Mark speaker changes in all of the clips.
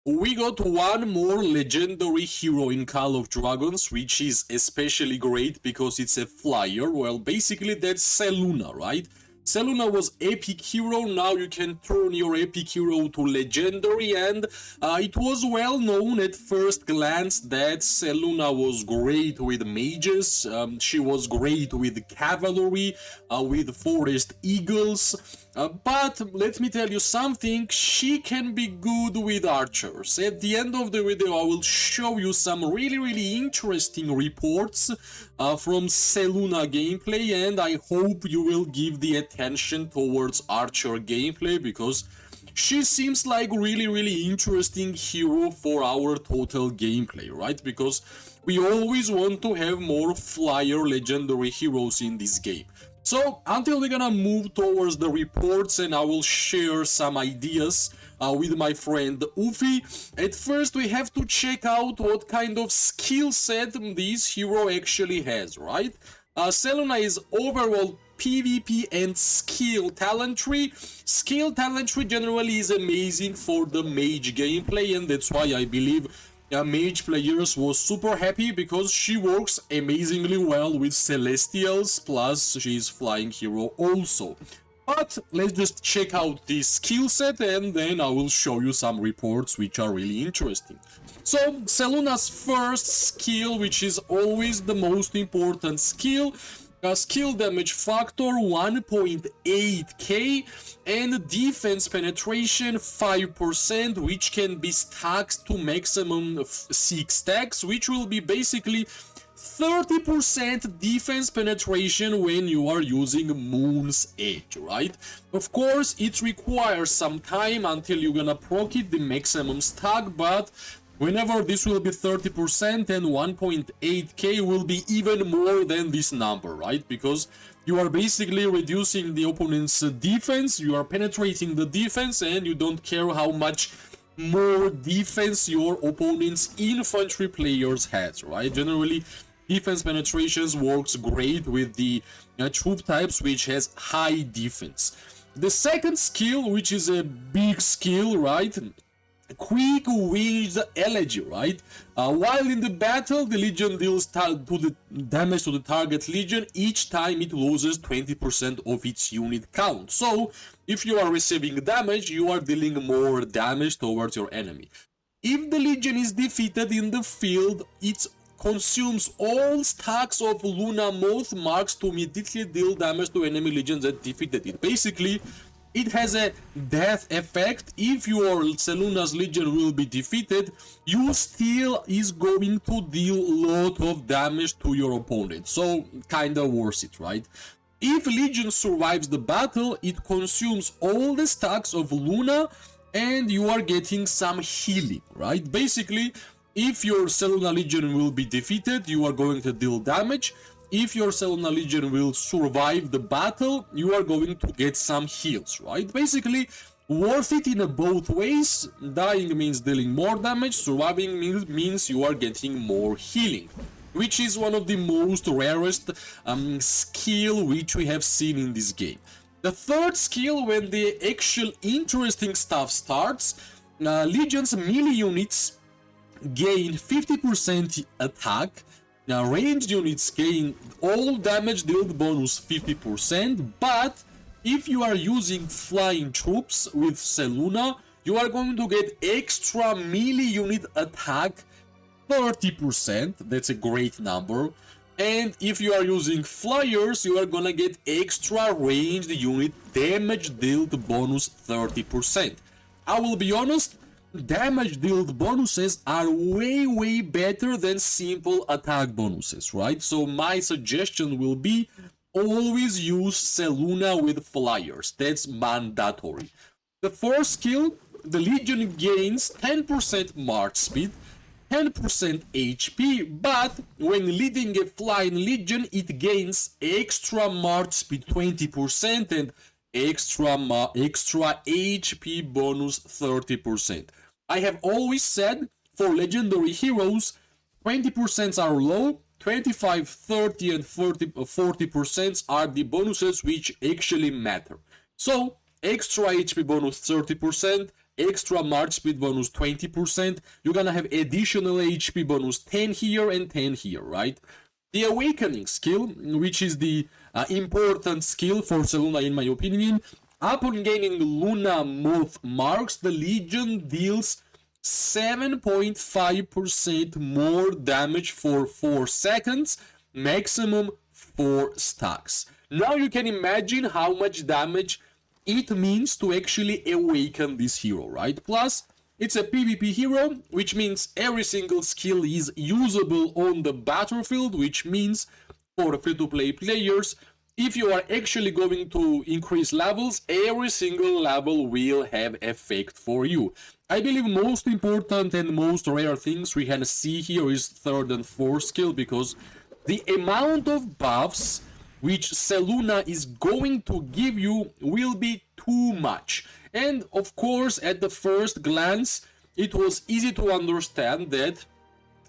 Speaker 1: We got one more legendary hero in Call of Dragons, which is especially great because it's a flyer. Well, basically that's Seluna, right? Seluna was epic hero, now you can turn your epic hero to legendary, and it was well known at first glance that Seluna was great with mages, she was great with cavalry, with forest eagles, but let me tell you something, she can be good with archers. At the end of the video I will show you some really interesting reports from Seluna gameplay, and I hope you will give the attention towards Archer gameplay because she seems like really interesting hero for our total gameplay, right? Because we always want to have more flyer legendary heroes in this game. So until we're gonna move towards the reports and I will share some ideas with my friend Ufi, at first we have to check out what kind of skill set this hero actually has, right? Seluna is overall PvP and skill talent tree. Skill talent tree generally is amazing for the mage gameplay, and that's why I believe mage players was super happy because she works amazingly well with celestials, plus she's flying hero also. But let's just check out this skill set and then I will show you some reports which are really interesting. So Seluna's first skill, which is always the most important skill, skill damage factor 1.8k and defense penetration 5%, which can be stacked to maximum of 6 stacks, which will be basically 30% defense penetration when you are using Moon's Edge, right? Of course, it requires some time until you're gonna proc it the maximum stack, but whenever this will be 30% and 1.8k will be even more than this number, right? Because you are basically reducing the opponent's defense, you are penetrating the defense, and you don't care how much more defense your opponent's infantry players has, right? Generally, defense penetrations works great with the troop types which has high defense. The second skill, which is a big skill, right? Quick winged elegy, right? While in the battle, the legion deals damage to the target legion each time it loses 20% of its unit count. So, if you are receiving damage, you are dealing more damage towards your enemy. If the legion is defeated in the field, it consumes all stacks of Luna Moth marks to immediately deal damage to enemy legions that defeated it. Basically, it has a death effect. If your Seluna's legion will be defeated, you still is going to deal a lot of damage to your opponent. So, kinda worth it, right? If legion survives the battle, it consumes all the stacks of Luna and you are getting some healing, right? Basically, if your Seluna legion will be defeated, you are going to deal damage. If your Seluna legion will survive the battle, you are going to get some heals, right? Basically, worth it in both ways. Dying means dealing more damage, surviving means you are getting more healing, which is one of the most rarest skill which we have seen in this game. The third skill, when the actual interesting stuff starts, Legion's melee units gain 50% attack, ranged units gain all damage dealt bonus 50%, but if you are using flying troops with Seluna, you are going to get extra melee unit attack 30%, that's a great number, and if you are using flyers, you are gonna get extra ranged unit damage dealt bonus 30%. I will be honest, damage dealt bonuses are way better than simple attack bonuses, right? So my suggestion will be always use Seluna with flyers, that's mandatory. The fourth skill, the Legion gains 10% march speed, 10% HP, but when leading a flying Legion, it gains extra march speed 20% and extra HP bonus 30%. I have always said for legendary heroes, 20% are low, 25, 30 and 40% are the bonuses which actually matter. So extra HP bonus 30%, extra March speed bonus 20%. You're gonna have additional HP bonus 10 here and 10 here, right? The Awakening skill, which is the important skill for Seluna in my opinion, upon gaining Luna Moth marks, the Legion deals 7.5% more damage for 4 seconds, maximum 4 stacks. Now you can imagine how much damage it means to actually awaken this hero, right? Plus, it's a PvP hero, which means every single skill is usable on the battlefield, which means for free-to-play players, if you are actually going to increase levels, every single level will have effect for you. I believe most important and most rare things we can see here is third and fourth skill, because the amount of buffs which Seluna is going to give you will be too much. And of course, at the first glance, it was easy to understand that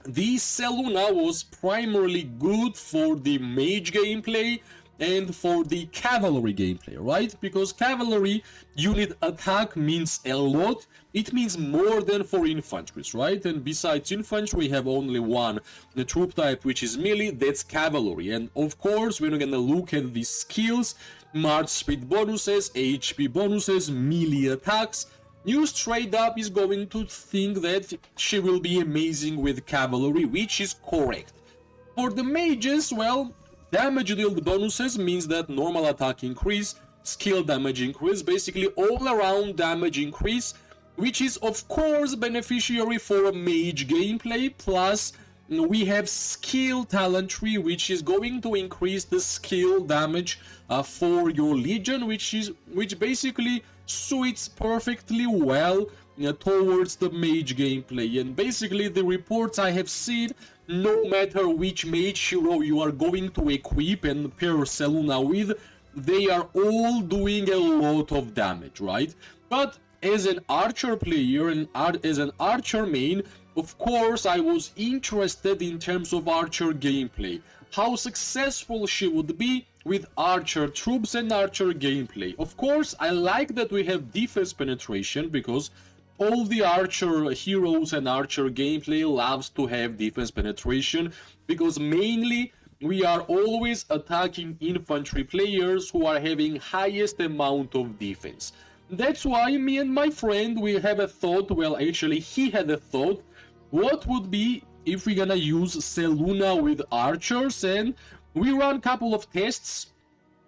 Speaker 1: this Seluna was primarily good for the mage gameplay and for the cavalry gameplay, right? Because cavalry unit attack means a lot. It means more than for infantries, right? And besides infantry, we have only one troop type, which is melee. That's cavalry. And of course, we're gonna look at the skills, March speed bonuses, HP bonuses, melee attacks. You straight up is going to think that she will be amazing with cavalry, which is correct. For the mages, well, damage dealt bonuses means that normal attack increase, skill damage increase, basically all around damage increase, which is of course beneficiary for a mage gameplay. Plus we have skill talent tree, which is going to increase the skill damage for your legion, which basically suits perfectly well towards the mage gameplay. And basically the reports I have seen, no matter which mage hero you are going to equip and pair Seluna with, they are all doing a lot of damage, right? But as an archer player and as an archer main, of course I was interested in terms of archer gameplay, how successful she would be with archer troops and archer gameplay. Of course, I like that we have defense penetration, because all the archer heroes and archer gameplay loves to have defense penetration, because mainly we are always attacking infantry players who are having highest amount of defense. That's why me and my friend, we have a thought, well actually he had a thought, what would be if we're gonna use Seluna with archers, and we ran a couple of tests.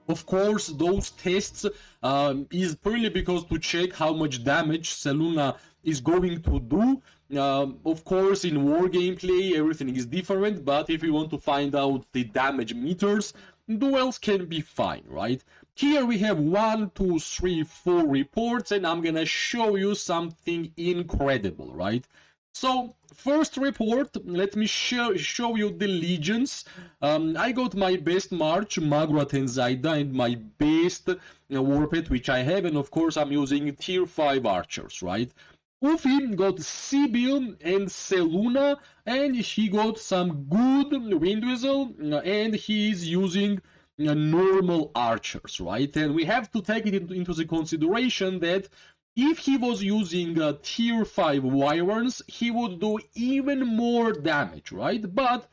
Speaker 1: Of course, those tests is purely because to check how much damage Seluna is going to do. Of course, in war gameplay, everything is different, but if you want to find out the damage meters, duels can be fine, right? Here we have 1, 2, 3, 4 reports, and I'm gonna show you something incredible, right? So, first report, let me show you the legions. I got my best March, Magrat and Zaida, and my best Warpet, which I have, and of course I'm using tier 5 archers, right? Ufi got Sibyl and Seluna, and he got some good Windwhistle, and he is using normal archers, right? And we have to take it into the consideration that if he was using tier 5 wyverns, he would do even more damage, right? But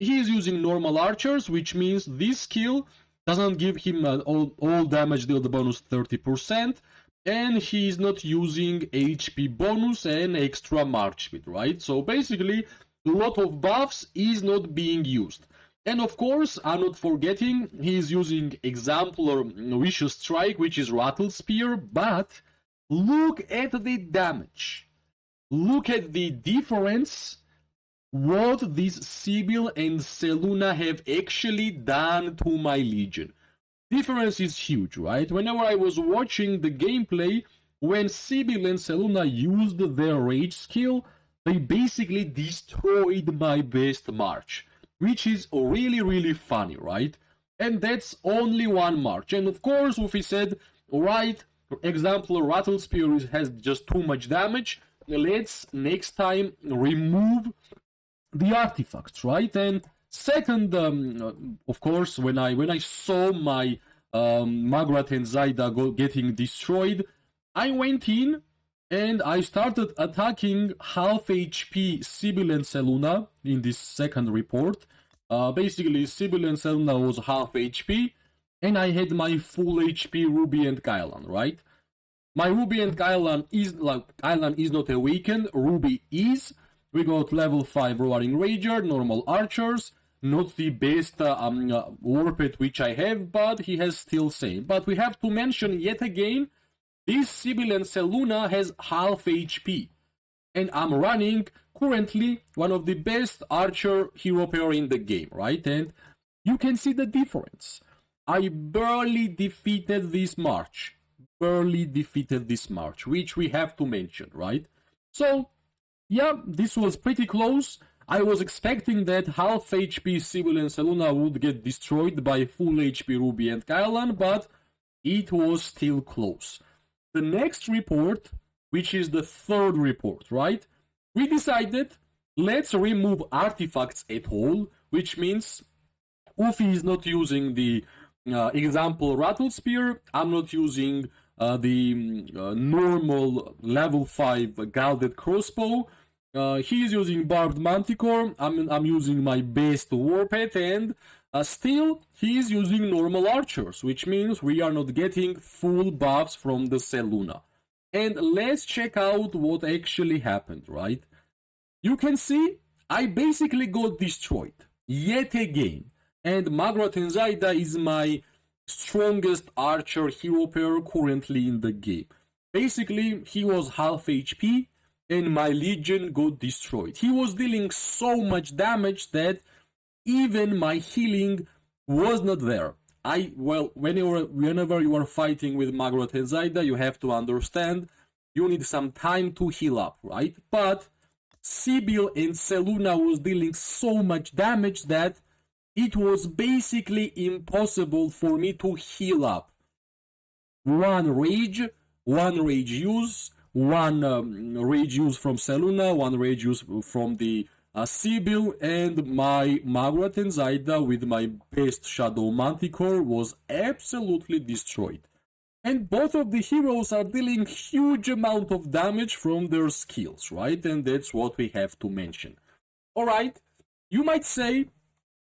Speaker 1: he is using normal archers, which means this skill doesn't give him all damage dealt bonus 30%, and he is not using HP bonus and extra march speed, right? So basically, a lot of buffs is not being used. And of course, I'm not forgetting, he is using Exemplar Vicious Strike, which is Rattle Spear, but look at the damage. Look at the difference what this Sibyl and Seluna have actually done to my legion. Difference is huge, right? Whenever I was watching the gameplay, when Sibyl and Seluna used their rage skill, they basically destroyed my best March, which is really, really funny, right? And that's only one March. And of course, Ufi said, alright, Exemplar Rattle Spear has just too much damage. Let's next time remove the artifacts, right? And second, of course, when I saw my Magrat and Zaida getting destroyed, I went in And I started attacking half HP Sibyl and Seluna in this second report. Basically, Sibyl and Seluna was half HP, and I had my full HP Ruby and Kylan, right? My Ruby and Kylan is not awakened, Ruby is. We got level 5 Roaring Rager, normal archers, not the best Warped which I have, but he has still same. But we have to mention yet again, this Sibyl and Seluna has half HP. And I'm running currently one of the best archer hero pair in the game, right? And you can see the difference. I barely defeated this March. Which we have to mention, right? So, yeah, this was pretty close. I was expecting that half HP Sibyl and Seluna would get destroyed by full HP Ruby and Kylan, but it was still close. The next report, which is the third report, right? We decided, let's remove artifacts at all, which means Ufi is not using the example Rattle Spear, I'm not using the normal level 5 Gilded Crossbow, he is using Barbed Manticore, I'm using my best Warped, and still he is using normal archers, which means we are not getting full buffs from the Seluna. And let's check out what actually happened, right? You can see I basically got destroyed yet again, and Magrat and Zaida is my strongest archer hero pair currently in the game. Basically, he was half HP and my legion got destroyed. He was dealing so much damage that even my healing was not there. Whenever you are fighting with Magrat and Zaida, you have to understand you need some time to heal up, right? But Sibyl and Seluna was dealing so much damage that it was basically impossible for me to heal up. One rage use, one rage use from Seluna, one rage use from the Sibyl, and my Magrat and Zaida with my best Shadow Manticore was absolutely destroyed. And both of the heroes are dealing huge amount of damage from their skills, right? And that's what we have to mention. Alright, you might say,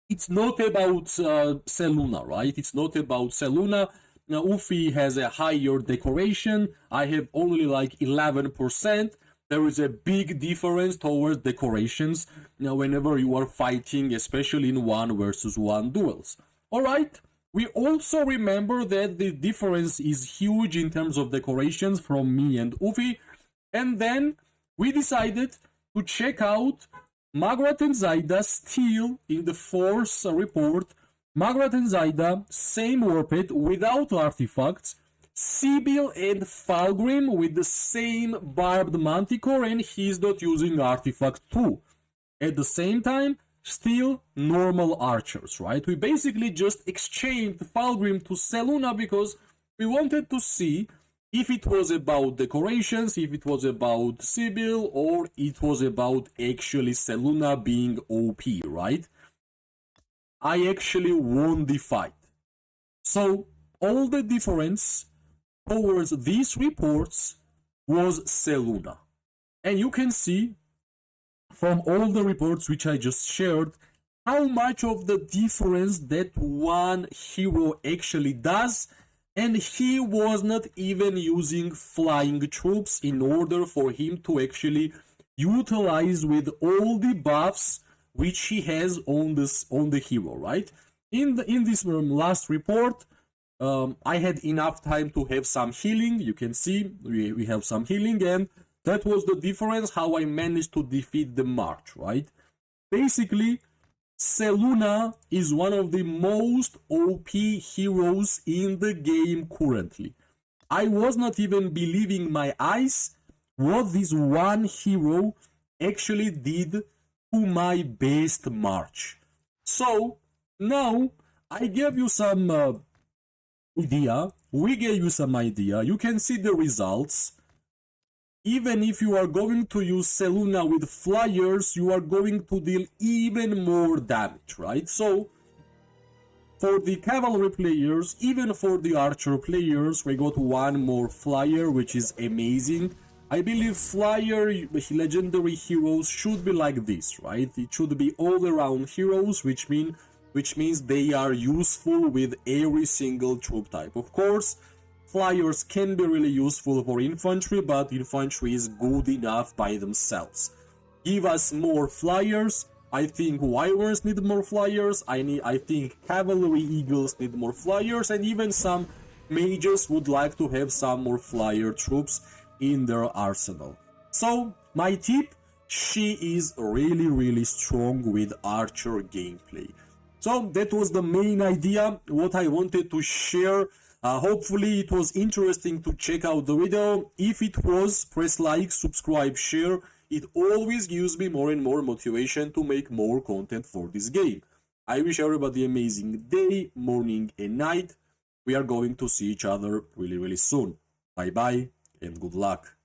Speaker 1: it's not about Seluna, right? It's not about Seluna. Now, Ufi has a higher decoration. I have only like 11%. There is a big difference towards decorations whenever you are fighting, especially in 1 versus 1 duels. Alright, we also remember that the difference is huge in terms of decorations from me and Ufi. And then we decided to check out Magrat and Zaida still in the fourth report. Magrat and Zaida, same Warped without artifacts. Sibyl and Falgrim with the same Barbed Manticore, and he's not using artifact too. At the same time, still normal archers, right? We basically just exchanged Falgrim to Seluna because we wanted to see if it was about decorations, if it was about Sibyl, or it was about actually Seluna being OP, right? I actually won the fight. So, all the difference towards these reports was Seluna. And you can see from all the reports which I just shared how much of the difference that one hero actually does. And he was not even using flying troops in order for him to actually utilize with all the buffs which he has on the hero, right? In this last report, I had enough time to have some healing. You can see we have some healing, and that was the difference how I managed to defeat the March, right? Basically, Seluna is one of the most OP heroes in the game currently. I was not even believing my eyes what this one hero actually did to my best March. So, now I gave you some idea. We gave you some idea. You can see the results. Even if you are going to use Seluna with flyers, you are going to deal even more damage, right? So, for the cavalry players, even for the archer players, we got one more flyer, which is amazing. I believe flyer legendary heroes should be like this, right? It should be all around heroes, which means they are useful with every single troop type. Of course, flyers can be really useful for infantry, but infantry is good enough by themselves. Give us more flyers. I think wyverns need more flyers. I think cavalry eagles need more flyers, and even some mages would like to have some more flyer troops in their arsenal. So my tip, she is really strong with Archer gameplay. So that was the main idea, what I wanted to share. Hopefully it was interesting to check out the video. If it was, press like, subscribe, share. It always gives me more and more motivation to make more content for this game. I wish everybody an amazing day, morning and night. We are going to see each other really soon. Bye bye and good luck.